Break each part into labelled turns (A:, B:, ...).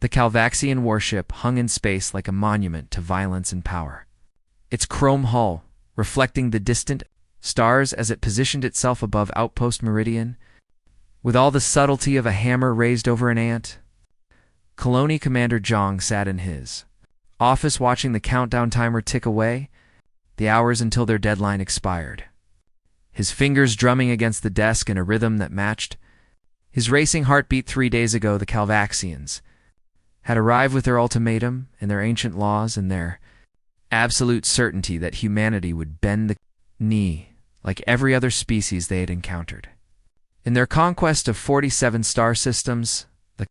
A: The Calvaxian warship hung in space like a monument to violence and power. Its chrome hull, reflecting the distant stars as it positioned itself above Outpost Meridian, with all the subtlety of a hammer raised over an ant. Colony Commander Zhang sat in his office watching the countdown timer tick away, the hours until their deadline expired. His fingers drumming against the desk in a rhythm that matched his racing heartbeat. 3 days ago, the Calvaxians had arrived with their ultimatum and their ancient laws and their absolute certainty that humanity would bend the knee like every other species they had encountered. In their conquest of 47 star systems, the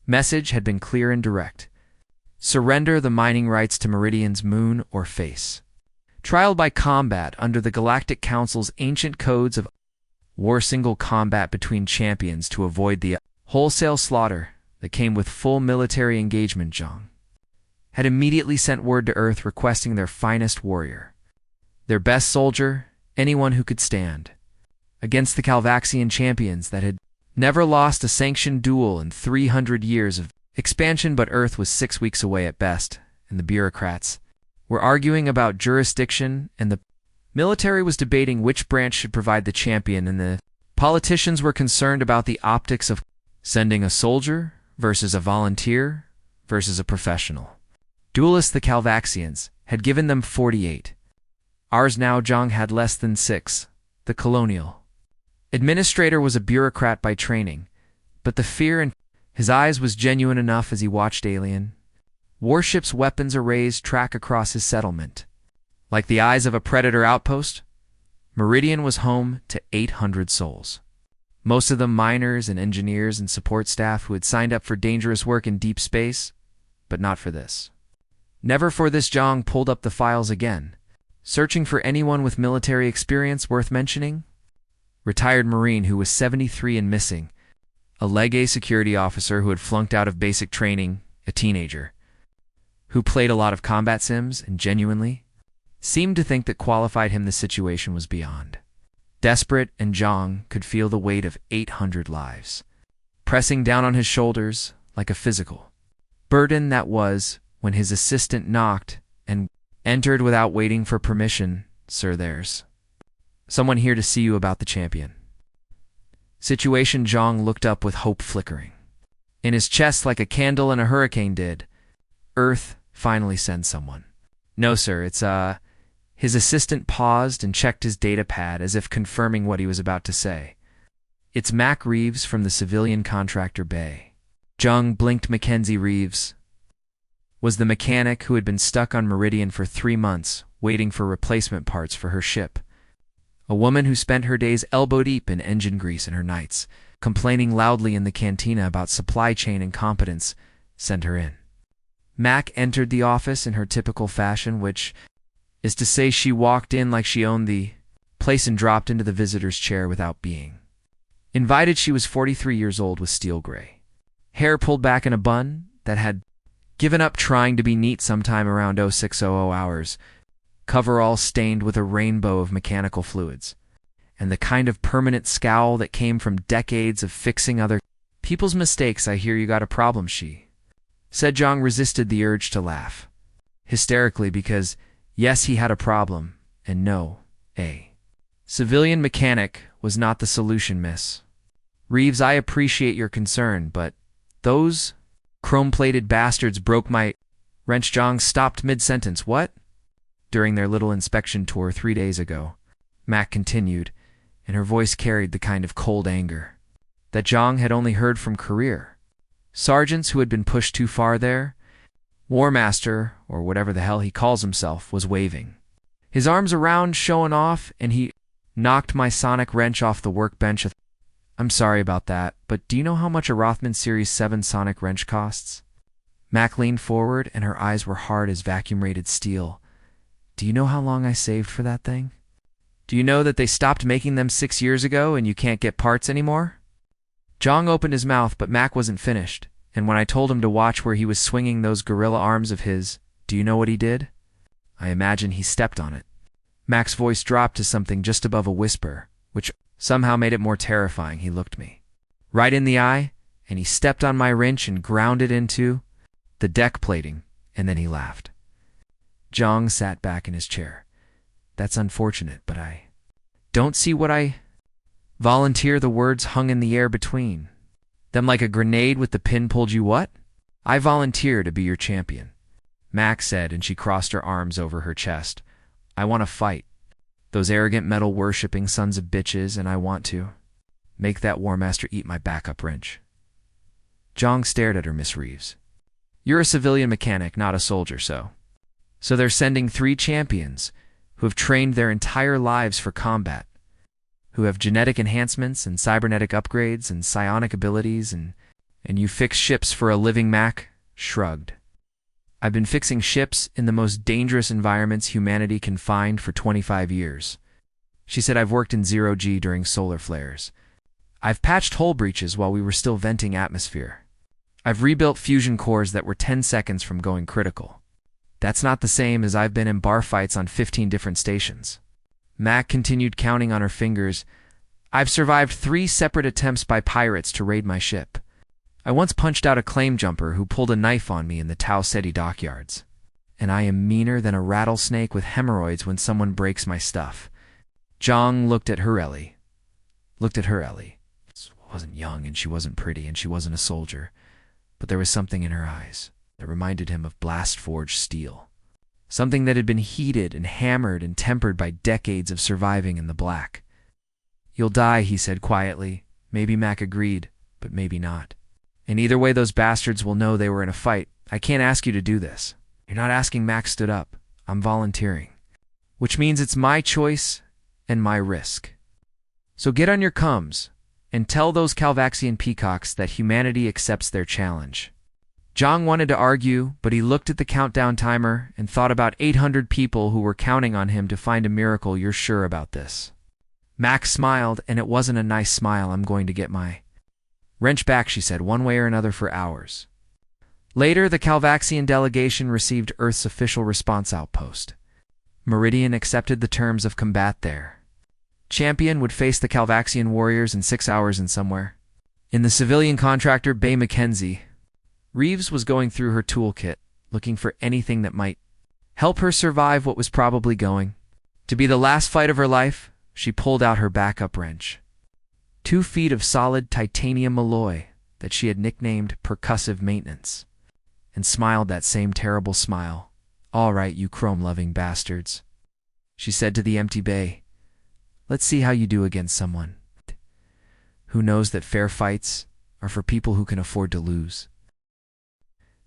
A: message had been clear and direct. Surrender the mining rights to Meridian's moon or face trial by combat under the Galactic Council's ancient codes of war. Single combat between champions to avoid the wholesale slaughter that came with full military engagement. Zhang had immediately sent word to Earth requesting their finest warrior, their best soldier, anyone who could stand against the Calvaxian champions that had never lost a sanctioned duel in 300 years of expansion. But Earth was 6 weeks away at best, and the bureaucrats were arguing about jurisdiction, and the military was debating which branch should provide the champion, and the politicians were concerned about the optics of sending a soldier versus a volunteer versus a professional duelist. The Calvaxians had given them 48 hours now. Zhang had less than 6. The colonial administrator was a bureaucrat by training, but the fear in his eyes was genuine enough as he watched alien warships' weapons arrays track across his settlement. Like the eyes of a predator outpost, Meridian was home to 800 souls, most of them miners and engineers and support staff who had signed up for dangerous work in deep space, but not for this. Never for this. Zhang pulled up the files again, searching for anyone with military experience worth mentioning. Retired Marine who was 73 and missing, a Leg A security officer who had flunked out of basic training, a teenager who played a lot of combat sims and genuinely seemed to think that qualified him. The situation was beyond desperate, and Zhang could feel the weight of 800 lives pressing down on his shoulders like a physical burden. That was when his assistant knocked and entered without waiting for permission. "Sir, there's someone here to see you about the champion." Situation. Zhang looked up with hope flickering in his chest like a candle in a hurricane. "Did Earth finally send someone?" "No, sir, it's His assistant paused and checked his data pad as if confirming what he was about to say. "It's Mac Reeves from the civilian contractor bay." Zhang blinked. Mackenzie Reeves was the mechanic who had been stuck on Meridian for 3 months, waiting for replacement parts for her ship. A woman who spent her days elbow-deep in engine grease and her nights complaining loudly in the cantina about supply chain incompetence sent her in. Mac entered the office in her typical fashion, which is to say she walked in like she owned the place and dropped into the visitor's chair without being invited. She was 43 years old with steel gray hair pulled back in a bun that had given up trying to be neat sometime around 0600 hours, coverall stained with a rainbow of mechanical fluids, and the kind of permanent scowl that came from decades of fixing other people's mistakes. "I hear you got a problem," she said. Zhang resisted the urge to laugh hysterically because, yes, he had a problem, and no, a civilian mechanic was not the solution, Miss Reeves. "I appreciate your concern, but those chrome-plated bastards broke my wrench." Zhang stopped mid-sentence. "What?" "During their little inspection tour 3 days ago," Mac continued, and her voice carried the kind of cold anger that Zhang had only heard from career sergeants who had been pushed too far there. War Master, or whatever the hell he calls himself, was waving his arms around, showing off, and he knocked my sonic wrench off the workbench. "I'm sorry about that, but do you know how much a Rothman Series 7 sonic wrench costs?" Mac leaned forward, and her eyes were hard as vacuum-rated steel. "Do you know how long I saved for that thing? Do you know that they stopped making them 6 years ago and you can't get parts anymore?" Zhang opened his mouth, but Mac wasn't finished, and when I told him to watch where he was swinging those gorilla arms of his, do you know what he did? I imagine he stepped on it. Mac's voice dropped to something just above a whisper, which somehow made it more terrifying. He looked me right in the eye, and he stepped on my wrench and ground it into the deck plating, and then he laughed. Zhang sat back in his chair. That's unfortunate, but I don't see what I volunteer. The words hung in the air between them like a grenade with the pin pulled. You what? I volunteer to be your champion, Max said, and she crossed her arms over her chest. I want to fight those arrogant metal-worshipping sons of bitches, and I want to make that War Master eat my backup wrench. Zhang stared at her. Miss Reeves, you're a civilian mechanic, not a soldier, so they're sending 3 champions who have trained their entire lives for combat, who have genetic enhancements and cybernetic upgrades and psionic abilities, and you fix ships for a living? Mac shrugged. I've been fixing ships in the most dangerous environments humanity can find for 25 years. She said, I've worked in 0G during solar flares. I've patched hull breaches while we were still venting atmosphere. I've rebuilt fusion cores that were 10 seconds from going critical. That's not the same as I've been in bar fights on 15 different stations. Mac continued, counting on her fingers. I've survived 3 separate attempts by pirates to raid my ship. I once punched out a claim jumper who pulled a knife on me in the Tau Ceti dockyards. And I am meaner than a rattlesnake with hemorrhoids when someone breaks my stuff. Zhang looked at her Ellie. She wasn't young, and she wasn't pretty, and she wasn't a soldier. But there was something in her eyes that reminded him of blast-forged steel. Something that had been heated and hammered and tempered by decades of surviving in the black. You'll die, he said quietly. Maybe Mac agreed, but maybe not. And either way, those bastards will know they were in a fight. I can't ask you to do this. You're not asking. Mac stood up. I'm volunteering. Which means it's my choice and my risk. So get on your coms and tell those Calvaxian peacocks that humanity accepts their challenge. Zhang wanted to argue, but he looked at the countdown timer and thought about 800 people who were counting on him to find a miracle. You're sure about this? Max smiled, and it wasn't a nice smile. I'm going to get my wrench back, she said, one way or another for hours. Later, the Calvaxian delegation received Earth's official response outpost. Meridian accepted the terms of combat there. Champion would face the Calvaxian warriors in 6 hours in somewhere. In the civilian contractor Bay Mackenzie, Reeves was going through her toolkit, looking for anything that might help her survive what was probably going to be the last fight of her life. She pulled out her backup wrench. 2 feet of solid titanium alloy that she had nicknamed percussive maintenance, and smiled that same terrible smile. All right, you chrome-loving bastards, she said to the empty bay. Let's see how you do against someone who knows that fair fights are for people who can afford to lose.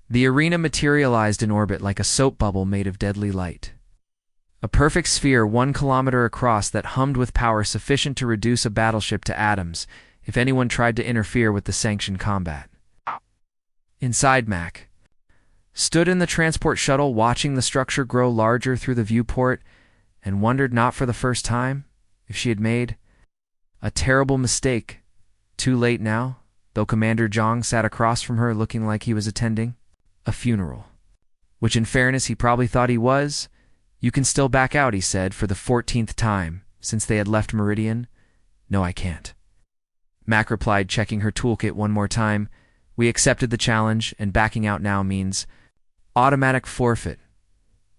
A: The arena materialized in orbit like a soap bubble made of deadly light. A perfect sphere 1 kilometer across that hummed with power sufficient to reduce a battleship to atoms if anyone tried to interfere with the sanctioned combat. Inside, Mac stood in the transport shuttle, watching the structure grow larger through the viewport, and wondered, not for the first time, if she had made a terrible mistake. Too late now, though. Commander Zhang sat across from her, looking like he was attending a funeral, which in fairness he probably thought he was. You can still back out, he said, for the 14th time since they had left Meridian. No, I can't, Mac replied, checking her toolkit one more time. We accepted the challenge, and backing out now means automatic forfeit,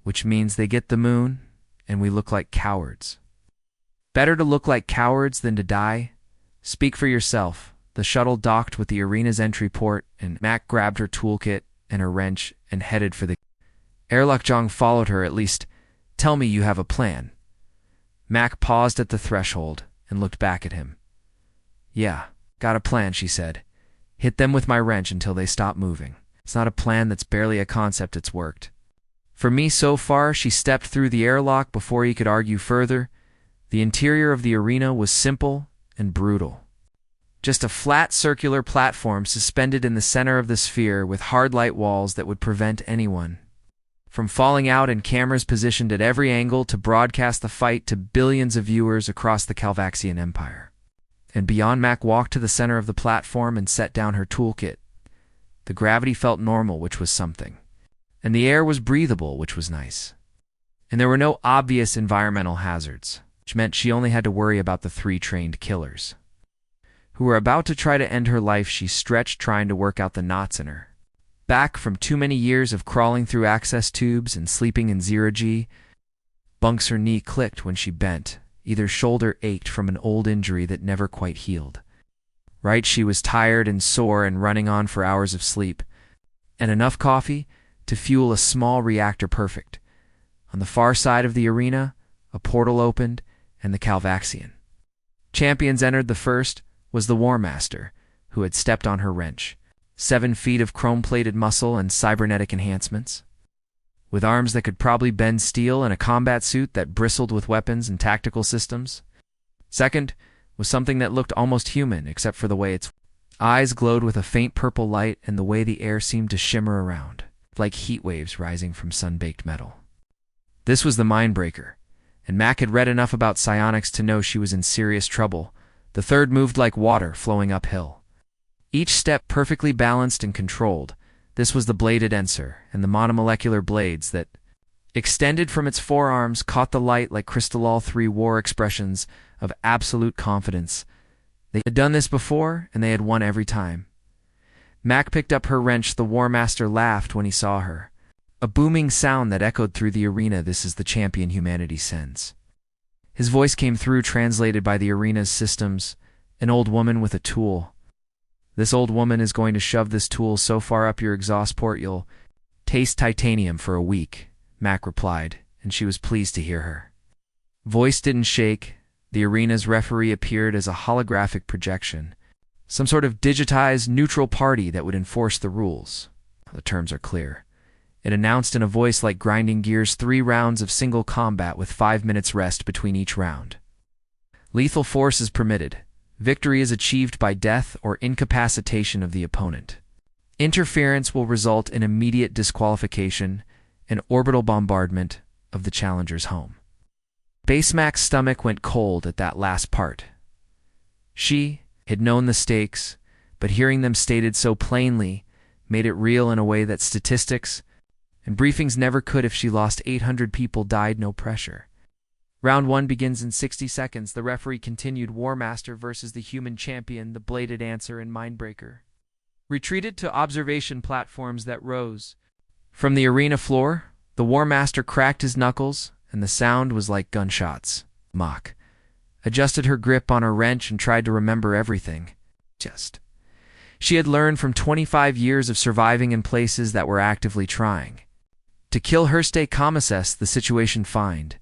A: which means they get the moon, and we look like cowards. Better to look like cowards than to die. Speak for yourself. The shuttle docked with the arena's entry port, and Mac grabbed her toolkit and her wrench and headed for the airlock. Zhang followed her. At least, tell me you have a plan. Mac paused at the threshold and looked back at him. Yeah, got a plan, she said. Hit them with my wrench until they stop moving. It's not a plan, that's barely a concept, it's worked for me so far. She stepped through the airlock before he could argue further. The interior of the arena was simple and brutal. Just a flat circular platform suspended in the center of the sphere with hard light walls that would prevent anyone from falling out, and cameras positioned at every angle to broadcast the fight to billions of viewers across the Calvaxian Empire. And beyond, Mac walked to the center of the platform and set down her toolkit. The gravity felt normal, which was something, and the air was breathable, which was nice. And there were no obvious environmental hazards, which meant she only had to worry about the 3 trained killers who were about to try to end her life. She stretched, trying to work out the knots in her Back from too many years of crawling through access tubes and sleeping in zero-G, bunks her knee clicked when she bent. Either shoulder ached from an old injury that never quite healed. Right, she was tired and sore and running on for hours of sleep, and enough coffee to fuel a small reactor perfect. On the far side of the arena, a portal opened, and the Calvaxian champions entered. The first was the War Master, who had stepped on her wrench. 7 feet of chrome-plated muscle and cybernetic enhancements, with arms that could probably bend steel and a combat suit that bristled with weapons and tactical systems. Second was something that looked almost human, except for the way its eyes glowed with a faint purple light and the way the air seemed to shimmer around, like heat waves rising from sun-baked metal. This was the Mindbreaker, and Mac had read enough about psionics to know she was in serious trouble. The third moved like water flowing uphill, each step perfectly balanced and controlled. This was the bladed Enser, and the monomolecular blades that extended from its forearms caught the light like Crystal 3 War expressions of absolute confidence. They had done this before, and they had won every time. Mac picked up her wrench. The War Master laughed when he saw her, a booming sound that echoed through the arena. This is the champion humanity sends. His voice came through, translated by the arena's systems. An old woman with a tool. This old woman is going to shove this tool so far up your exhaust port you'll taste titanium for a week, Mac replied, and she was pleased to hear her. Voice didn't shake. The arena's referee appeared as a holographic projection, some sort of digitized neutral party that would enforce the rules. The terms are clear. It announced in a voice like grinding gears 3 rounds of single combat with 5 minutes rest between each round. Lethal force is permitted. Victory is achieved by death or incapacitation of the opponent. Interference will result in immediate disqualification and orbital bombardment of the challenger's home. Base Mac's stomach went cold at that last part. She had known the stakes, but hearing them stated so plainly made it real in a way that statistics and briefings never could. If she lost 800 people died, no pressure. Round 1 begins in 60 seconds. The referee continued. War Master versus the human champion, the bladed Answer and Mindbreaker retreated to observation platforms that rose from the arena floor. The War Master cracked his knuckles, and the sound was like gunshots. Mach adjusted her grip on her wrench and tried to remember everything. She had learned from 25 years of surviving in places that were actively trying to kill her. Stay calm, assess the situation, find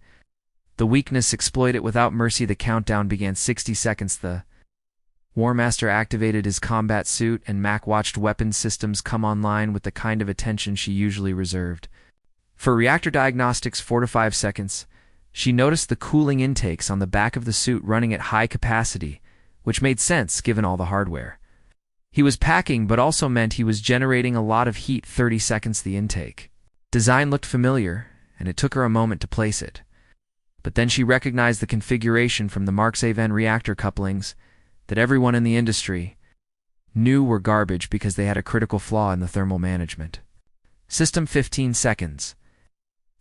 A: the weakness, exploit it without mercy. The countdown began. 60 seconds. The War Master activated his combat suit, and Mac watched weapon systems come online with the kind of attention she usually reserved for reactor diagnostics. 4 to 5 seconds. She noticed the cooling intakes on the back of the suit running at high capacity, which made sense given all the hardware he was packing, but also meant he was generating a lot of heat. 30 seconds. The intake design looked familiar, and it took her a moment to place it. But then she recognized the configuration from the Mark VII reactor couplings that everyone in the industry knew were garbage because they had a critical flaw in the thermal management system. 15 seconds.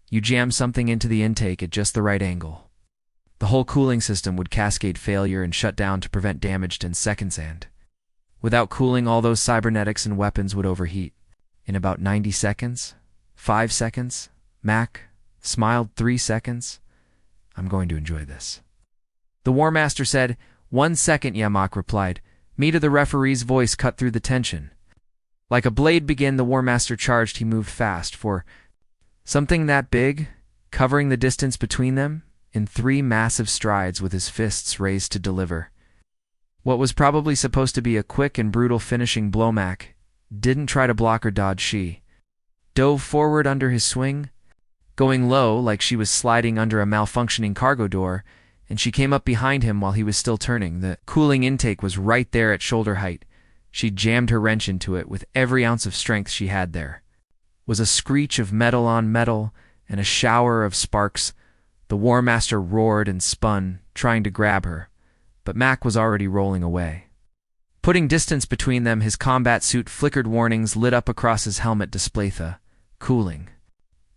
A: You jam something into the intake at just the right angle. The whole cooling system would cascade failure and shut down to prevent damage in seconds, and without cooling, all those cybernetics and weapons would overheat. In about 90 seconds? 5 seconds? Mac smiled. 3 seconds? I'm going to enjoy this. The War Master said. 1 second, Yamak replied. Me to the referee's voice cut through the tension. Like a blade begin, the War Master charged. He moved fast for something that big, covering the distance between them in 3 massive strides with his fists raised to deliver what was probably supposed to be a quick and brutal finishing blow. Mac didn't try to block or dodge. She dove forward under his swing, going low like she was sliding under a malfunctioning cargo door, and she came up behind him while he was still turning. The cooling intake was right there at shoulder height. She jammed her wrench into it with every ounce of strength she had. There was a screech of metal on metal and a shower of sparks. The War Master roared and spun, trying to grab her, but Mac was already rolling away. Putting distance between them, his combat suit flickered. Warnings lit up across his helmet display. The cooling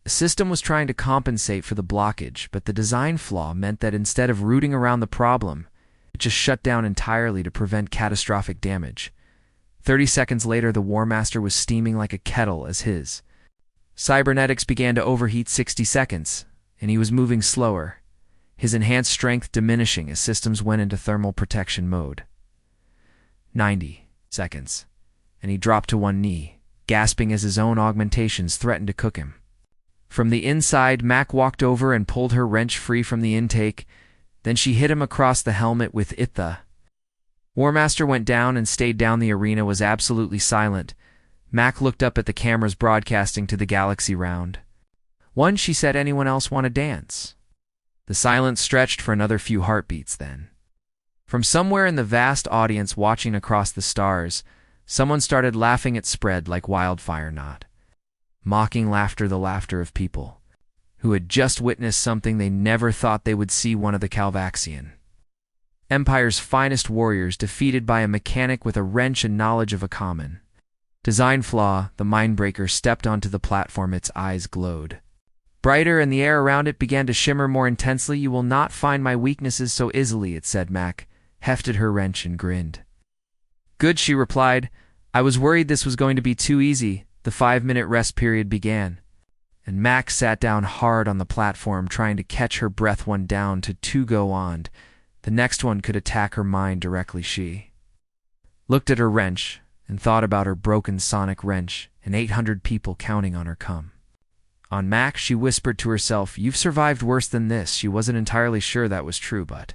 A: the system was trying to compensate for the blockage, but the design flaw meant that instead of rooting around the problem, it just shut down entirely to prevent catastrophic damage. 30 seconds later, the War Master was steaming like a kettle as his cybernetics began to overheat. 60 seconds, and he was moving slower, his enhanced strength diminishing as systems went into thermal protection mode. 90 seconds, and he dropped to one knee, gasping as his own augmentations threatened to cook him. From the inside, Mac walked over and pulled her wrench free from the intake. Then she hit him across the helmet with it. The War Master went down and stayed down. The arena was absolutely silent. Mac looked up at the cameras broadcasting to the galaxy round. "One," she said. "Anyone else want to dance?" The silence stretched for another few heartbeats. Then, from somewhere in the vast audience watching across the stars, someone started laughing. It spread like wildfire, not mocking laughter, the laughter of people who had just witnessed something they never thought they would see. One of the Calvaxian Empire's finest warriors defeated by a mechanic with a wrench and knowledge of a common design flaw. The Mindbreaker stepped onto the platform. Its eyes glowed brighter, and the air around it began to shimmer more intensely. "You will not find my weaknesses so easily," it said. Mac hefted her wrench and grinned. "Good," she replied. "I was worried this was going to be too easy." The 5-minute rest period began, and Mac sat down hard on the platform, trying to catch her breath. 1 down to 2 go on. The next one could attack her mind directly. She looked at her wrench and thought about her broken sonic wrench and 800 people counting on her come. On Mac, she whispered to herself, "You've survived worse than this." She wasn't entirely sure that was true, but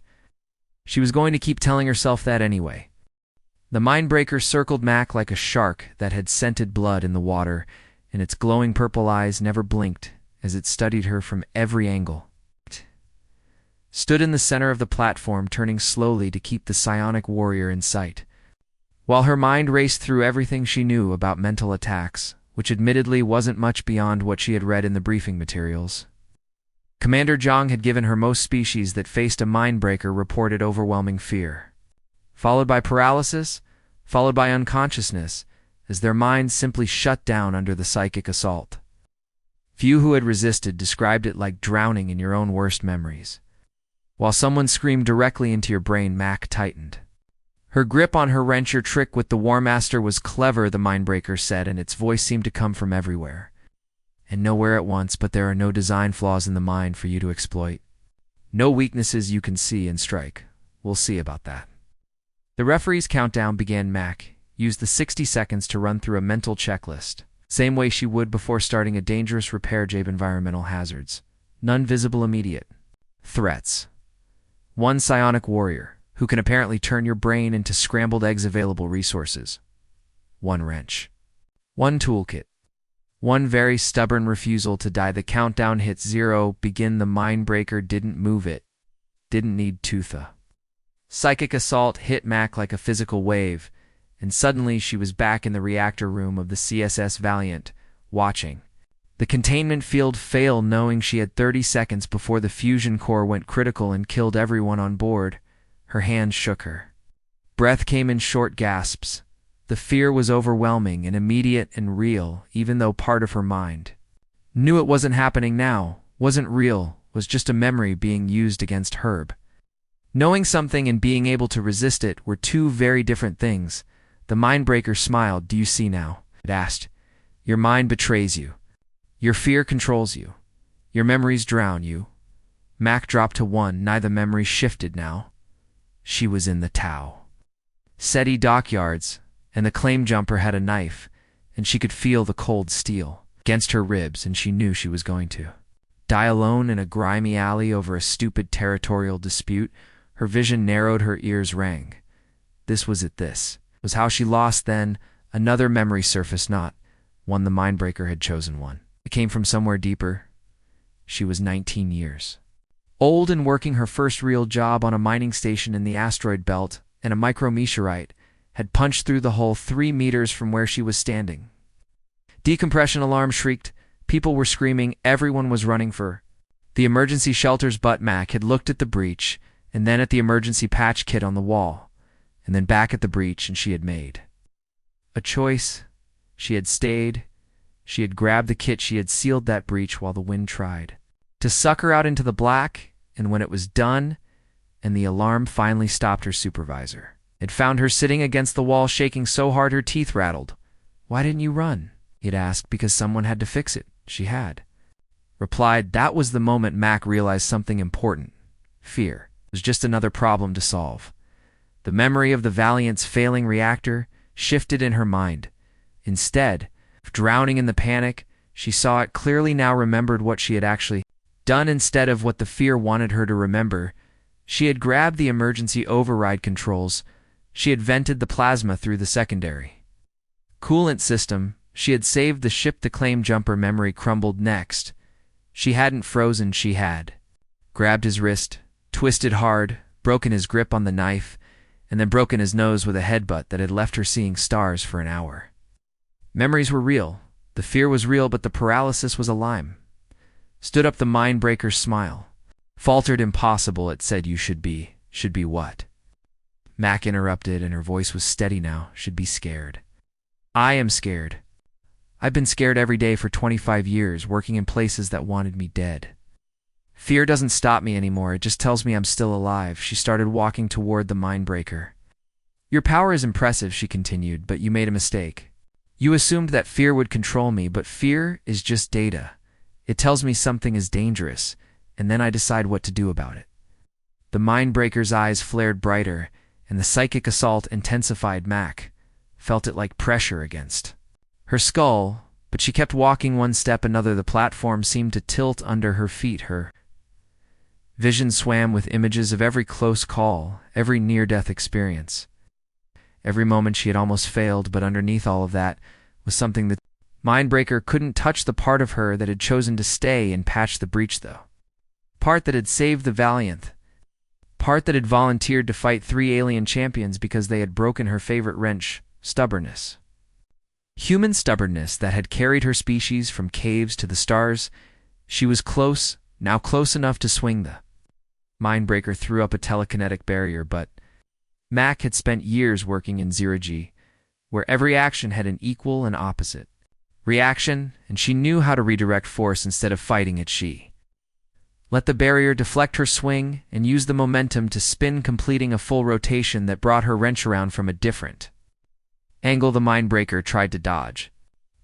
A: she was going to keep telling herself that anyway. The Mindbreaker circled Mac like a shark that had scented blood in the water, and its glowing purple eyes never blinked as it studied her from every angle. It stood in the center of the platform, turning slowly to keep the psionic warrior in sight, while her mind raced through everything she knew about mental attacks, which admittedly wasn't much beyond what she had read in the briefing materials. Commander Zhang had given her most species that faced a Mindbreaker reported overwhelming fear, followed by paralysis, followed by unconsciousness, as their minds simply shut down under the psychic assault. Few who had resisted described it like drowning in your own worst memories. While someone screamed directly into your brain, Mac tightened her grip on her wrench. "Your trick with the War Master was clever," the Mindbreaker said, and its voice seemed to come from everywhere and nowhere at once. "But there are no design flaws in the mind for you to exploit. No weaknesses you can see and strike. We'll see about that." The referee's countdown began. Mac used the 60 seconds to run through a mental checklist, same way she would before starting a dangerous repair job. Environmental hazards. None visible. Immediate threats. 1 psionic warrior, who can apparently turn your brain into scrambled eggs. Available resources. 1 wrench. 1 toolkit. 1 very stubborn refusal to die. The countdown hit 0. Begin. The Mindbreaker didn't move. It didn't need to. The psychic assault hit Mac like a physical wave, and suddenly she was back in the reactor room of the CSS Valiant, watching the containment field fail, knowing she had 30 seconds before the fusion core went critical and killed everyone on board. Her hands shook. Her breath came in short gasps. The fear was overwhelming and immediate and real, even though part of her mind knew it wasn't happening now, wasn't real, was just a memory being used against Herb. Knowing something and being able to resist it were 2 very different things. The Mindbreaker smiled. "Do you see now?" it asked. "Your mind betrays you. Your fear controls you. Your memories drown you." Mac dropped to 1. Neither memory shifted now. She was in the Tau Ceti dockyards, and the claim jumper had a knife, and she could feel the cold steel against her ribs, and she knew she was going to die alone in a grimy alley over a stupid territorial dispute. Her vision narrowed, her ears rang. This was it. This was how she lost. Then another memory surfaced, not one the Mindbreaker had chosen. One. It came from somewhere deeper. She was 19 years old and working her first real job on a mining station in the asteroid belt, and a micrometeorite had punched through the hole 3 meters from where she was standing. Decompression alarm shrieked. People were screaming. Everyone was running for the emergency shelters, but Mac had looked at the breach, and then at the emergency patch kit on the wall, and then back at the breach, and she had made a choice. She had stayed. She had grabbed the kit. She had sealed that breach while the wind tried to suck her out into the black, and when it was done, and the alarm finally stopped, her supervisor It found her sitting against the wall, shaking so hard her teeth rattled. "Why didn't you run?" He'd asked. "Because someone had to fix it." She had replied. That was the moment Mac realized something important. Fear was just another problem to solve. The memory of the Valiant's failing reactor shifted in her mind. Instead of drowning in the panic, she saw it clearly now, remembered what she had actually done instead of what the fear wanted her to remember. She had grabbed the emergency override controls. She had vented the plasma through the secondary coolant system. She had saved the ship. The claim jumper memory crumbled next. She hadn't frozen. She had grabbed his wrist, twisted hard, broken his grip on the knife, and then broken his nose with a headbutt that had left her seeing stars for an hour. Memories were real. The fear was real, but the paralysis was a lie. Stood up the mindbreaker's smile. Faltered. "Impossible," it said. "You should be." "Should be what?" Mac interrupted, and her voice was steady now. "Should be scared." "I am scared. I've been scared every day for 25 years, working in places that wanted me dead. Fear doesn't stop me anymore. It just tells me I'm still alive." She started walking toward the mindbreaker. "Your power is impressive," she continued, "but you made a mistake. You assumed that fear would control me, but fear is just data. It tells me something is dangerous, and then I decide what to do about it." The mindbreaker's eyes flared brighter, and the psychic assault intensified. Mac felt it like pressure against her skull, but she kept walking, one step another. The platform seemed to tilt under her feet. Her vision swam with images of every close call, every near-death experience. Every moment she had almost failed, but underneath all of that was something. The mindbreaker couldn't touch the part of her that had chosen to stay and patch the breach, though. Part that had saved the Valiant. Part that had volunteered to fight 3 alien champions because they had broken her favorite wrench: stubbornness. Human stubbornness that had carried her species from caves to the stars. She was close, now close enough to swing the mindbreaker threw up a telekinetic barrier, but Mac had spent years working in zero-G, where every action had an equal and opposite reaction, and she knew how to redirect force instead of fighting it. She let the barrier deflect her swing and used the momentum to spin, completing a full rotation that brought her wrench around from a different angle. The mindbreaker tried to dodge,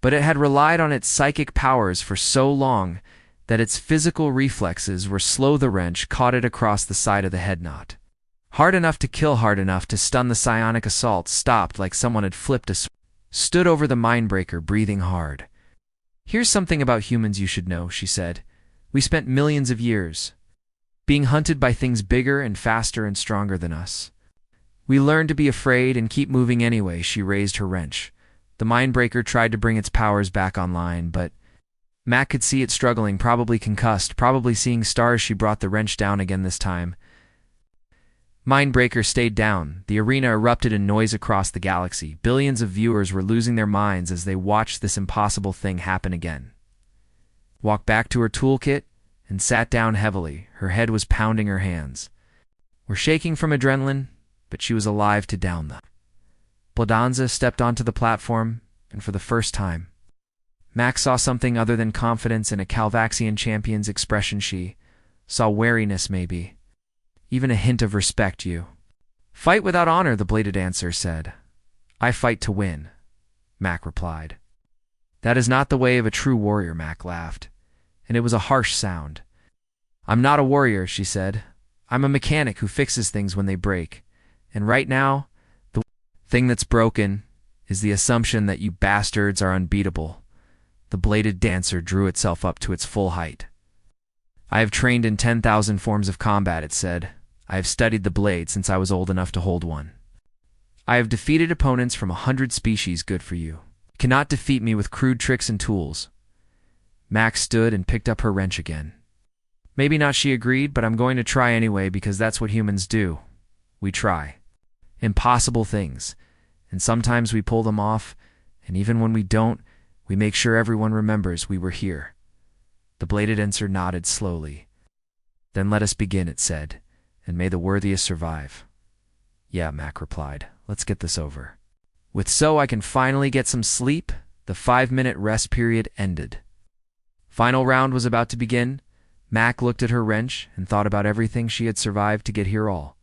A: but it had relied on its psychic powers for so long that its physical reflexes were slow. The wrench caught it across the side of the head, not hard enough to kill, hard enough to stun. The psionic assault stopped like someone had flipped a switch. Stood over the mindbreaker, breathing hard. "Here's something about humans you should know," she said. "We spent millions of years being hunted by things bigger and faster and stronger than us. We learned to be afraid and keep moving anyway." She raised her wrench. The mindbreaker tried to bring its powers back online, but Mac could see it struggling, probably concussed, probably seeing stars. She brought the wrench down again this time. Mindbreaker stayed down. The arena erupted in noise across the galaxy. Billions of viewers were losing their minds as they watched this impossible thing happen again. Walked back to her toolkit and sat down heavily. Her head was pounding, her hands were shaking from adrenaline, but she was alive to down the Bladanza stepped onto the platform, and for the first time, Max saw something other than confidence in a Calvaxian champion's expression. She saw wariness, maybe even a hint of respect. "You fight without honor," the bladed dancer said. "I fight to win," Mac replied. "That is not the way of a true warrior," Mac laughed, and it was a harsh sound. "I'm not a warrior," she said. "I'm a mechanic who fixes things when they break. And right now, the thing that's broken is the assumption that you bastards are unbeatable." The bladed dancer drew itself up to its full height. "I have trained in 10,000 forms of combat," it said. "I have studied the blade since I was old enough to hold one. I have defeated opponents from 100 species. Good for you. You cannot defeat me with crude tricks and tools." Max stood and picked up her wrench again. "Maybe not," she agreed, "but I'm going to try anyway because that's what humans do. We try impossible things, and sometimes we pull them off, and even when we don't, we make sure everyone remembers we were here." The bladed dancer nodded slowly. "Then let us begin," it said, "and may the worthiest survive." "Yeah," Mac replied. "Let's get this over with so I can finally get some sleep." The 5-minute rest period ended. Final round was about to begin. Mac looked at her wrench and thought about everything she had survived to get here, all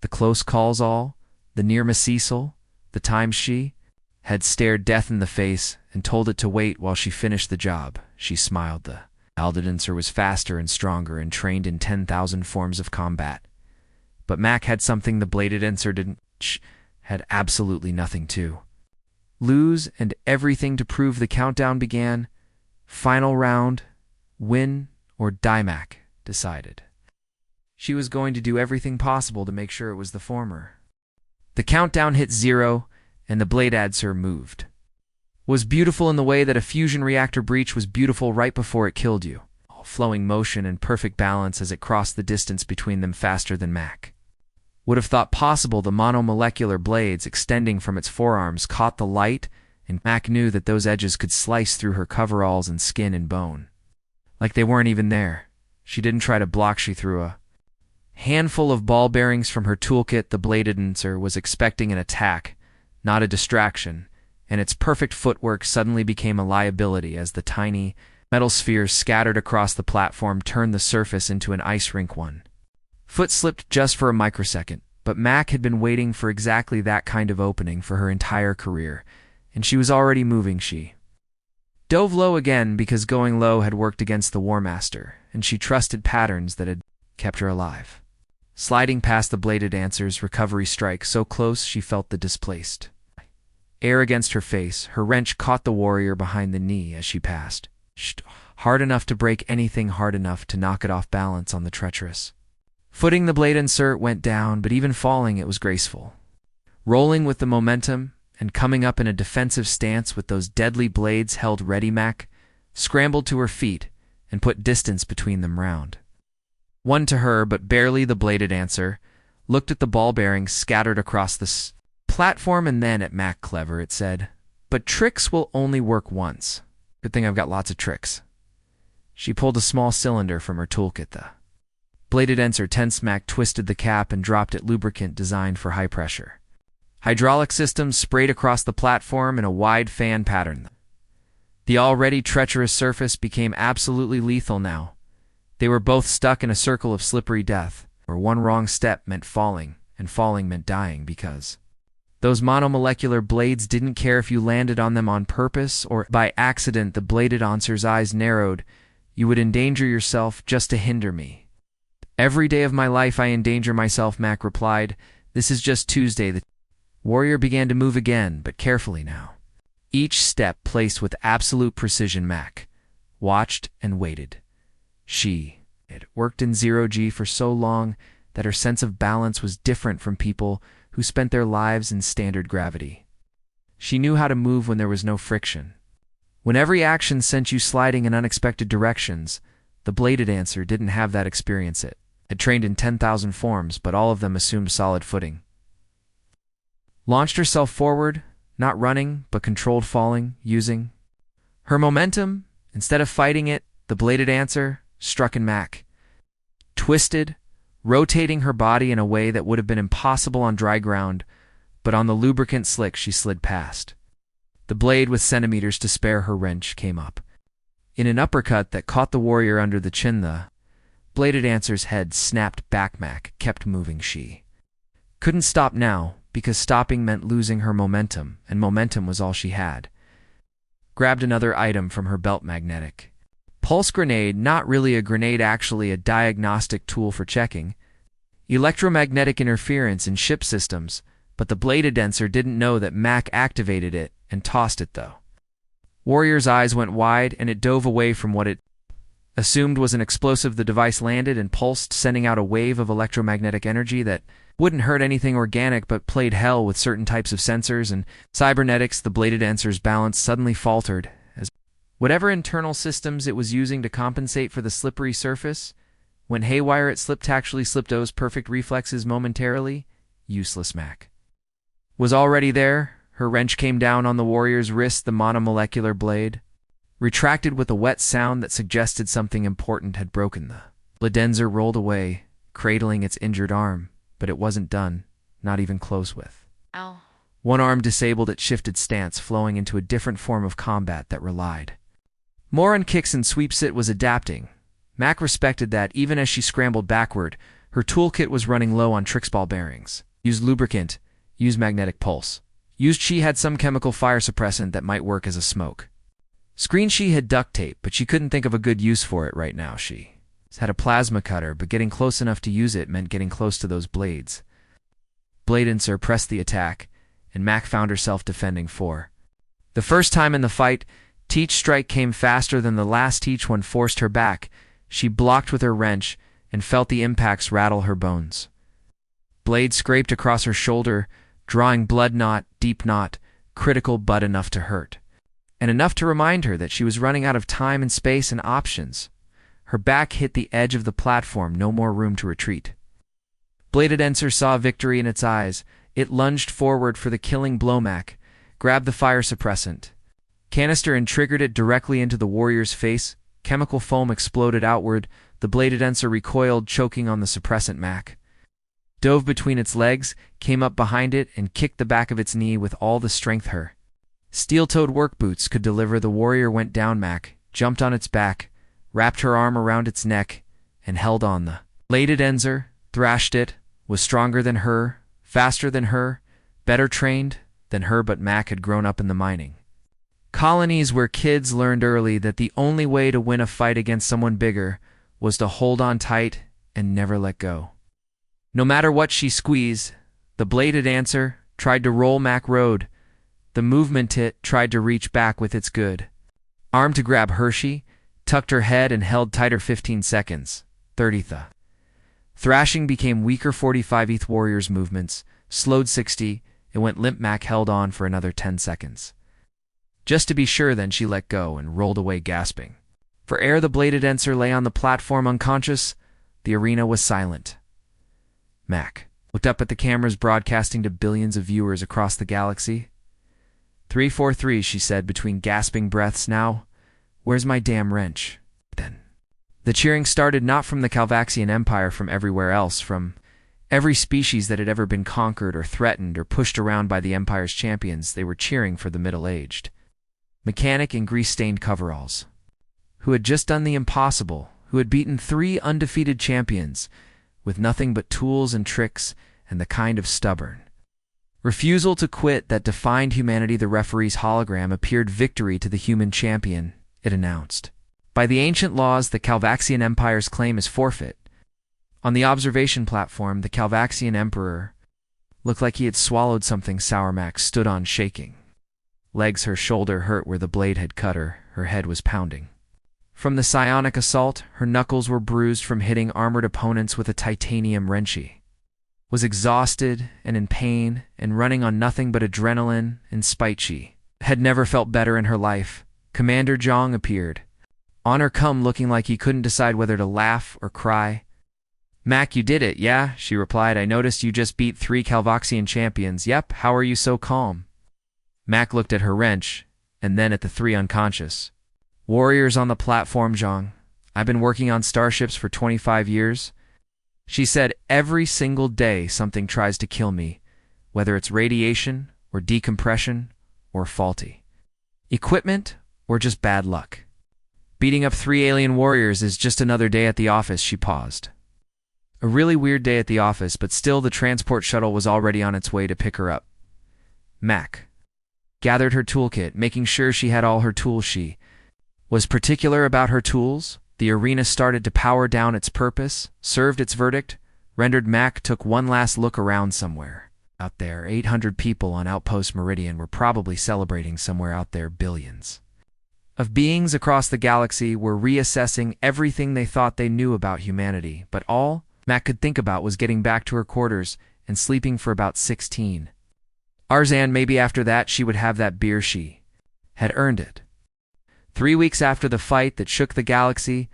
A: the close calls, all The Nirma Cecil, the times she had stared death in the face and told it to wait while she finished the job. She smiled. The Aldedancer was faster and stronger and trained in 10,000 forms of combat. But Mac had something the Bladed Dancer didn't. Had absolutely nothing to lose and everything to prove. The countdown began. Final round, win or die, Mac decided. She was going to do everything possible to make sure it was the former. The countdown hit 0, and the Blade Dancer moved. Was beautiful in the way that a fusion reactor breach was beautiful right before it killed you. All flowing motion and perfect balance as it crossed the distance between them faster than Mac would have thought possible. The monomolecular blades extending from its forearms caught the light, and Mac knew that those edges could slice through her coveralls and skin and bone. Like they weren't even there. She didn't try to block. She threw a handful of ball bearings from her toolkit. The Bladed Dancer was expecting an attack, not a distraction, and its perfect footwork suddenly became a liability as the tiny metal spheres scattered across the platform turned the surface into an ice rink. One foot slipped just for a microsecond, but Mac had been waiting for exactly that kind of opening for her entire career, and she was already moving. She dove low again because going low had worked against the War Master, and she trusted patterns that had kept her alive. Sliding past the Bladed Dancer's recovery strike so close she felt the displaced air against her face, her wrench caught the warrior behind the knee as she passed. Hard enough to break anything, hard enough to knock it off balance on the treacherous footing. The Bladed Dancer went down, but even falling it was graceful. Rolling with the momentum and coming up in a defensive stance with those deadly blades held ready, Mac scrambled to her feet and put distance between them. Round one to her, but barely. The Bladed Dancer looked at the ball bearings scattered across the platform and then at Mac. Clever, it said, but tricks will only work once. Good thing I've got lots of tricks. She pulled a small cylinder from her toolkit. The Bladed Dancer tensed. Mac twisted the cap and dropped it. Lubricant designed for high pressure hydraulic systems sprayed across the platform in a wide fan pattern. The already treacherous surface became absolutely lethal now. They were both stuck in a circle of slippery death, where one wrong step meant falling, and falling meant dying, because those monomolecular blades didn't care if you landed on them on purpose or by accident. The Bladed Dancer's eyes narrowed. You would endanger yourself just to hinder me. Every day of my life I endanger myself, Mac replied. This is just Tuesday. The warrior began to move again, but carefully now. Each step placed with absolute precision. Mac watched and waited. She had worked in 0G for so long that her sense of balance was different from people who spent their lives in standard gravity. She knew how to move when there was no friction. When every action sent you sliding in unexpected directions, the Bladed Dancer didn't have that experience. It had trained in 10,000 forms, but all of them assumed solid footing. Launched herself forward, not running, but controlled falling, using her momentum. Instead of fighting it, the Bladed Dancer struck in. Mac twisted, rotating her body in a way that would have been impossible on dry ground, but on the lubricant slick she slid past. The blade, with centimeters to spare, her wrench came up in an uppercut that caught the warrior under the chin. The Bladed Dancer's head snapped back. Mac kept moving. She couldn't stop now, because stopping meant losing her momentum, and momentum was all she had. Grabbed another item from her belt. Magnetic pulse grenade, not really a grenade, actually a diagnostic tool for checking electromagnetic interference in ship systems, but the Bladed Dancer didn't know that Mac activated it and tossed it, though. Warrior's eyes went wide, and it dove away from what it assumed was an explosive. The device landed and pulsed, sending out a wave of electromagnetic energy that wouldn't hurt anything organic but played hell with certain types of sensors and cybernetics. The Bladed Dancer's balance suddenly faltered as whatever internal systems it was using to compensate for the slippery surface went haywire. It actually slipped those perfect reflexes momentarily. Useless. Mac was already there. Her wrench came down on the warrior's wrist. The monomolecular blade retracted with a wet sound that suggested something important had broken. The Bladed Dancer rolled away, cradling its injured arm, but it wasn't done, not even close with.
B: Ow.
A: One arm disabled, it shifted stance, flowing into a different form of combat that relied more on kicks and sweeps. It was adapting. Mac respected that. Even as she scrambled backward, her toolkit was running low on tricks ball bearings. Used lubricant, Use magnetic pulse. Used she had some chemical fire suppressant that might work as a smoke. Screen she had duct tape, but she couldn't think of a good use for it right now. She had a plasma cutter, but getting close enough to use it meant getting close to those blades. Blade Insert pressed the attack, and Mac found herself defending for the first time in the fight. Teach strike came faster than the last Teach one forced her back. She blocked with her wrench and felt the impacts rattle her bones. Blade scraped across her shoulder, drawing blood knot, deep knot, critical but enough to hurt. And enough to remind her that she was running out of time and space and options. Her back hit the edge of the platform, no more room to retreat. Bladed Enser saw victory in its eyes. It lunged forward for the killing blow. Mac grabbed the fire suppressant canister and triggered it directly into the warrior's face. Chemical foam exploded outward. The Bladed Enser recoiled, choking on the suppressant. Mac dove between its legs, came up behind it, and kicked the back of its knee with all the strength her steel-toed work boots could deliver. The warrior went down. Mac jumped on its back, wrapped her arm around its neck, and held on. The Bladed Enser thrashed it, was stronger than her, faster than her, better trained than her, but Mac had grown up in the mining colonies where kids learned early that the only way to win a fight against someone bigger was to hold on tight and never let go. No matter what she squeezed, the Bladed Enser tried to roll. Mac rode. The movement it tried to reach back with its good arm to grab Hershey, tucked her head and held tighter. 15 seconds. 30. The thrashing became weaker. 45. Warrior's movements slowed. 60. It went limp. Mac held on for another 10 seconds. Just to be sure, then she let go and rolled away, gasping for air. The Bladed Enser lay on the platform unconscious. The arena was silent. Mac looked up at the cameras broadcasting to billions of viewers across the galaxy. 343, she said between gasping breaths. Now, where's my damn wrench? Then the cheering started, not from the Calvaxian Empire, from everywhere else, from every species that had ever been conquered or threatened or pushed around by the Empire's champions. They were cheering for the middle-aged mechanic in grease-stained coveralls, who had just done the impossible, who had beaten 3 undefeated champions with nothing but tools and tricks and the kind of stubborn refusal to quit that defined humanity. The referee's hologram appeared. Victory to the human champion, it announced. By the ancient laws, the Calvaxian Empire's claim is forfeit. On the observation platform, the Calvaxian Emperor looked like he had swallowed something sour. Mac stood on, shaking legs. Her shoulder hurt where the blade had cut her. Her head was pounding from the psionic assault. Her knuckles were bruised from hitting armored opponents with a titanium wrench. She was exhausted and in pain and running on nothing but adrenaline and spite. She had never felt better in her life. Commander Zhang appeared on her come, looking like he couldn't decide whether to laugh or cry. Mac, you did it, yeah? She replied. I noticed you just beat 3 Calvaxian champions. Yep, how are you so calm? Mac looked at her wrench, and then at the 3 unconscious warriors on the platform. Zhang, I've been working on starships for 25 years. She said, every single day something tries to kill me, whether it's radiation or decompression or faulty equipment or just bad luck. Beating up 3 alien warriors is just another day at the office. She paused. A really weird day at the office, but still the transport shuttle was already on its way to pick her up. Mac gathered her toolkit, making sure she had all her tools. She was particular about her tools. The arena started to power down. Its purpose served its verdict. Rendered. Mac took one last look around. Somewhere out there, 800 people on Outpost Meridian were probably celebrating. Somewhere out there, billions of beings across the galaxy were reassessing everything they thought they knew about humanity. But all Mac could think about was getting back to her quarters and sleeping for about 16 hours. And maybe after that she would have that beer. She had earned it. 3 weeks after the fight that shook the galaxy,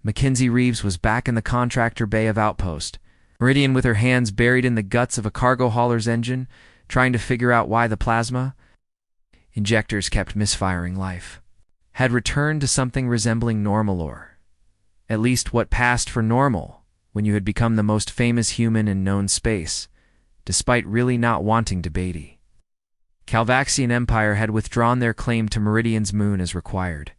A: Mackenzie Reeves was back in the contractor bay of Outpost Meridian with her hands buried in the guts of a cargo hauler's engine, trying to figure out why the plasma injectors kept misfiring. Life had returned to something resembling normal, or at least what passed for normal when you had become the most famous human in known space, despite really not wanting to. Beatty Calvaxian Empire had withdrawn their claim to Meridian's moon as required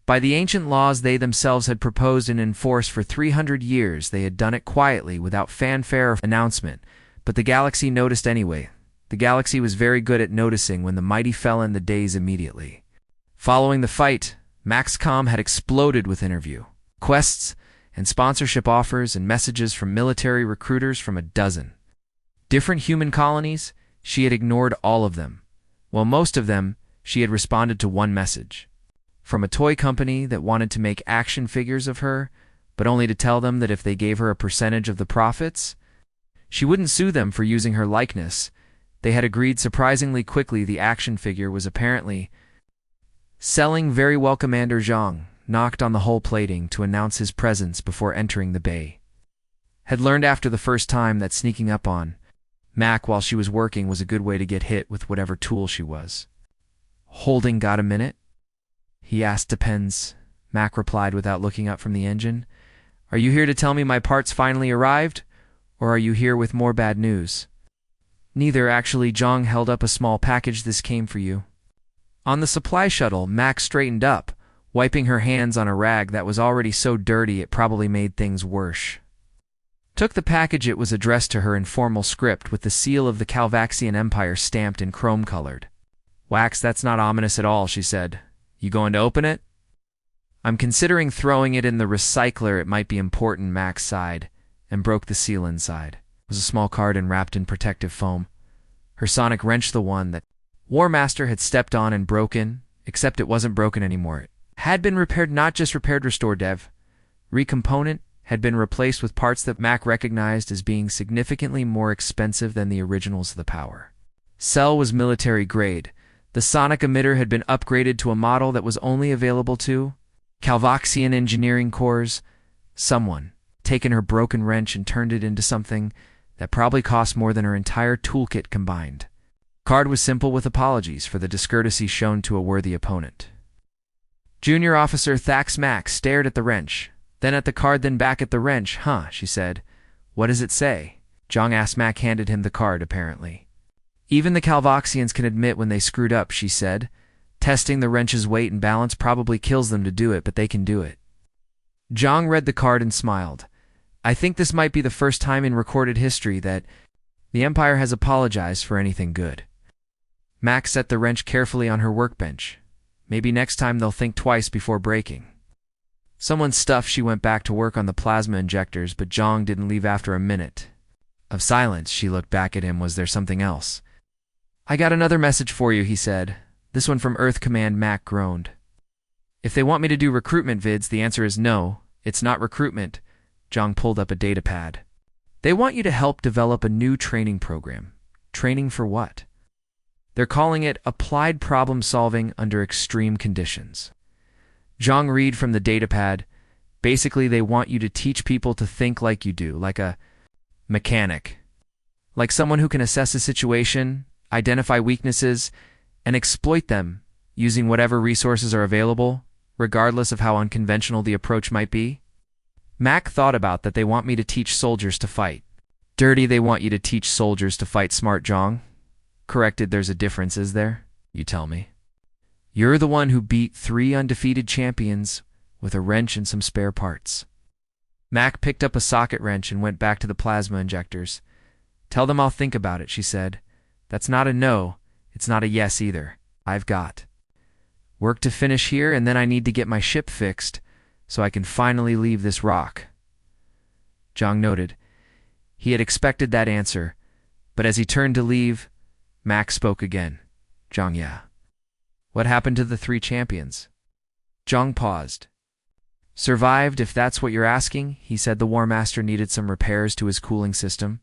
A: by the ancient laws they themselves had proposed and enforced for 300 years. They had done it quietly, without fanfare or announcement, but the galaxy noticed anyway. The galaxy was very good at noticing when the mighty fell in the days immediately. Following the fight, MaxCom had exploded with interview quests and sponsorship offers and messages from military recruiters from a dozen different human colonies. She had ignored all of them. Well, most of them, she had responded to one message. From a toy company that wanted to make action figures of her, but only to tell them that if they gave her a percentage of the profits, she wouldn't sue them for using her likeness. They had agreed surprisingly quickly. The action figure was apparently selling very well. Commander Zhang knocked on the hull plating to announce his presence before entering the bay. Had learned after the first time that sneaking up on Mac while she was working was a good way to get hit with whatever tool she was. "Holding got a minute?" he asked. "Depends," Mac replied without looking up from the engine. "Are you here to tell me my parts finally arrived, or are you here with more bad news?" "Neither, actually." Zhang held up a small package. "This came for you." On the supply shuttle, Mac straightened up, wiping her hands on a rag that was already so dirty it probably made things worse. Took the package. It was addressed to her in formal script with the seal of the Calvaxian Empire stamped in chrome-colored. "Wax, that's not ominous at all," she said. "You going to open it?" "I'm considering throwing it in the recycler. It might be important." Max sighed and broke the seal inside. It was a small card and wrapped in protective foam. Her sonic wrenched the one that War Master had stepped on and broken, except it wasn't broken anymore. It had been repaired, not just repaired, restored. Recomponent had been replaced with parts that Mac recognized as being significantly more expensive than the originals of the power. Cell was military grade. The sonic emitter had been upgraded to a model that was only available to Calvaxian engineering cores. Someone taken her broken wrench and turned it into something that probably cost more than her entire toolkit combined. Card was simple, with apologies for the discourtesy shown to a worthy opponent. Junior Officer Thax Max stared at the wrench, then at the card, then back at the wrench. "Huh," she said. "What does it say?" Zhang asked. Mac handed him the card. "Apparently, even the Calvaxians can admit when they screwed up," she said. "Testing the wrench's weight and balance probably kills them to do it, but they can do it." Zhang read the card and smiled. "I think this might be the first time in recorded history that the Empire has apologized for anything good." Max set the wrench carefully on her workbench. "Maybe next time they'll think twice before breaking someone's stuff." She went back to work on the plasma injectors, but Zhang didn't leave after a minute of silence. She looked back at him. "Was there something else?" "I got another message for you," he said. "This one from Earth Command." Mac groaned. "If they want me to do recruitment vids, the answer is no. It's not recruitment." Zhang pulled up a data pad. "They want you to help develop a new training program." "Training for what?" "They're calling it Applied Problem Solving Under Extreme Conditions." Zhang read from the datapad. "Basically, they want you to teach people to think like you do, like a mechanic. Like someone who can assess a situation, identify weaknesses, and exploit them using whatever resources are available, regardless of how unconventional the approach might be." Mac thought about that. "They want me to teach soldiers to fight." "Dirty, they want you to teach soldiers to fight smart." Zhang corrected. "There's a difference, is there? You tell me. You're the one who beat 3 undefeated champions with a wrench and some spare parts." Mac picked up a socket wrench and went back to the plasma injectors. "Tell them I'll think about it," she said. "That's not a no. It's not a yes either. I've got work to finish here, and then I need to get my ship fixed so I can finally leave this rock." Zhang noted. He had expected that answer, but as he turned to leave, Mac spoke again. "Zhang, yeah. What happened to the 3 champions?" Zhang paused. "Survived, if that's what you're asking," he said. "The War Master needed some repairs to his cooling system.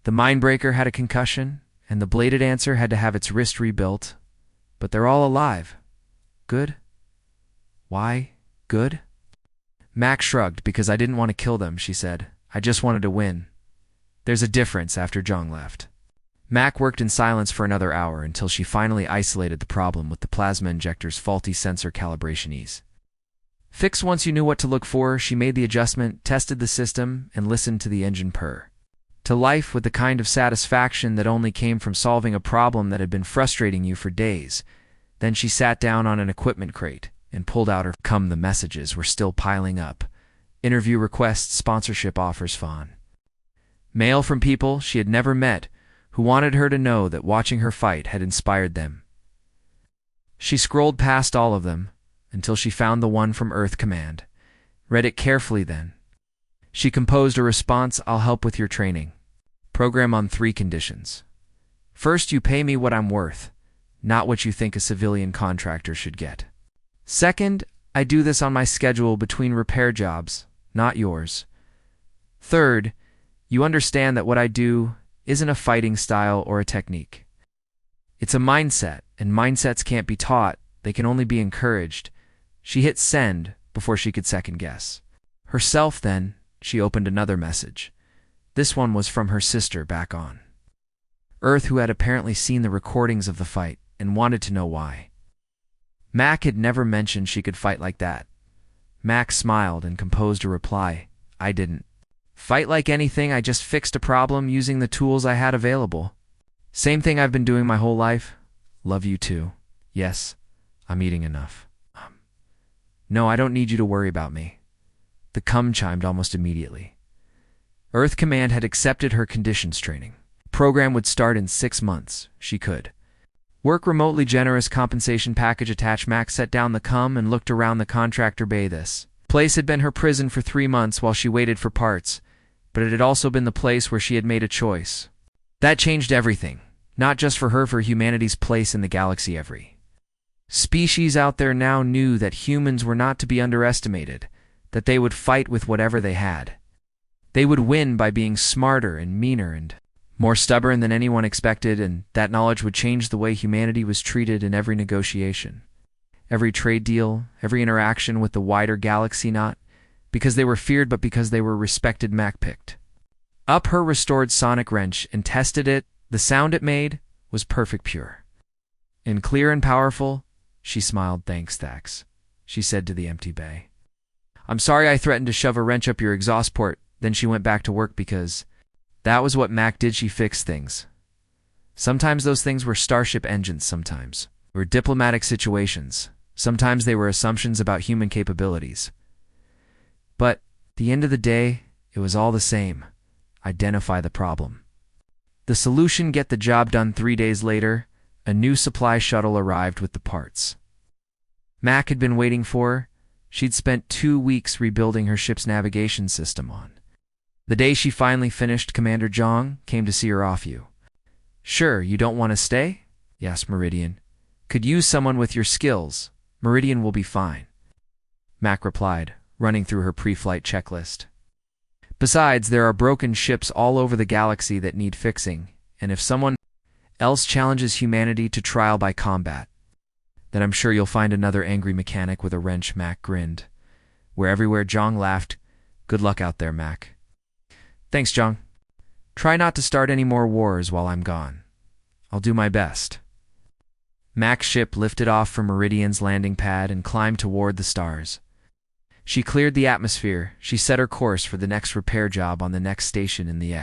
A: The Mindbreaker had a concussion, and the Bladed Answer had to have its wrist rebuilt. But they're all alive." "Good? Why good?" Mac shrugged. "Because I didn't want to kill them," she said. "I just wanted to win." "There's a difference." After Zhang left, Mac worked in silence for another hour until she finally isolated the problem with the plasma injector's faulty sensor calibration ease. Fixed once you knew what to look for, she made the adjustment, tested the system, and listened to the engine purr. To life with the kind of satisfaction that only came from solving a problem that had been frustrating you for days. Then she sat down on an equipment crate and pulled out her phone. The messages were still piling up. Interview requests, sponsorship offers, fawn. Mail from people she had never met, who wanted her to know that watching her fight had inspired them. She scrolled past all of them until she found the one from Earth Command, read it carefully then. She composed a response: "I'll help with your training. Program on 3 conditions. First, you pay me what I'm worth, not what you think a civilian contractor should get. Second, I do this on my schedule between repair jobs, not yours. Third, you understand that what I do isn't a fighting style or a technique. It's a mindset, and mindsets can't be taught, they can only be encouraged." She hit send before she could second guess. Herself then, she opened another message. This one was from her sister back on Earth, who had apparently seen the recordings of the fight and wanted to know why. Mac had never mentioned she could fight like that. Mac smiled and composed a reply: "I didn't fight like anything, I just fixed a problem using the tools I had available. Same thing I've been doing my whole life. Love you too. Yes, I'm eating enough. No, I don't need you to worry about me." The cum chimed almost immediately. Earth Command had accepted her conditions training. Program would start in 6 months. She could work remotely. Generous compensation package attached. Mac set down the cum and looked around the contractor bay. This place had been her prison for 3 months while she waited for parts, but it had also been the place where she had made a choice. That changed everything, not just for her, for humanity's place in the galaxy. Every species out there now knew that humans were not to be underestimated, that they would fight with whatever they had. They would win by being smarter and meaner and more stubborn than anyone expected, and that knowledge would change the way humanity was treated in every negotiation, every trade deal, every interaction with the wider galaxy, not because they were feared but because they were respected. Mac picked up her restored sonic wrench and tested it. The sound it made was perfect, pure and clear and powerful. She smiled. Thanks, she said to the empty bay. "I'm sorry I threatened to shove a wrench up your exhaust port." Then she went back to work, because that was what Mac did. She fixed things. Sometimes those things were starship engines, sometimes they were diplomatic situations, sometimes they were assumptions about human capabilities. But at the end of the day, it was all the same: identify the problem, the solution, get the job done. 3 days later, a new supply shuttle arrived with the parts Mac had been waiting for. She'd spent 2 weeks rebuilding her ship's navigation system. On the day she finally finished, Commander Zhang came to see her off. "You sure you don't want to stay?" "Yes, Meridian could use someone with your skills. Meridian will be fine," Mac replied, running through her pre-flight checklist. "Besides, there are broken ships all over the galaxy that need fixing, and if someone else challenges humanity to trial by combat, then I'm sure you'll find another angry mechanic with a wrench." Mac grinned. Everywhere Zhang laughed. "Good luck out there, Mac." "Thanks, Zhang. Try not to start any more wars while I'm gone. I'll do my best." Mac's ship lifted off from Meridian's landing pad and climbed toward the stars. She cleared the atmosphere. She set her course for the next repair job on the next station in the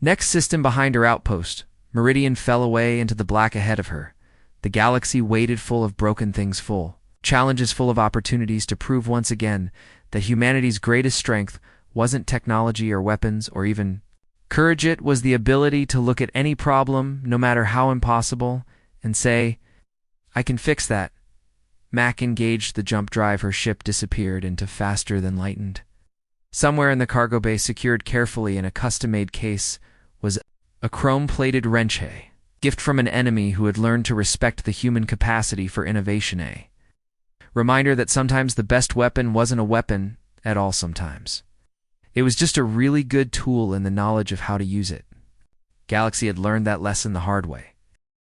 A: next system behind her outpost. Meridian fell away into the black ahead of her. The galaxy waited, full of broken things, full challenges, full of opportunities to prove once again that humanity's greatest strength wasn't technology or weapons or even courage. It was the ability to look at any problem, no matter how impossible, and say, "I can fix that." Mac engaged the jump drive. Her ship disappeared into faster than lightened. Somewhere in the cargo bay, secured carefully in a custom-made case, was a chrome-plated wrench, a gift from an enemy who had learned to respect the human capacity for innovation, a reminder that sometimes the best weapon wasn't a weapon at all. Sometimes it was just a really good tool in the knowledge of how to use it. Galaxy had learned that lesson the hard way.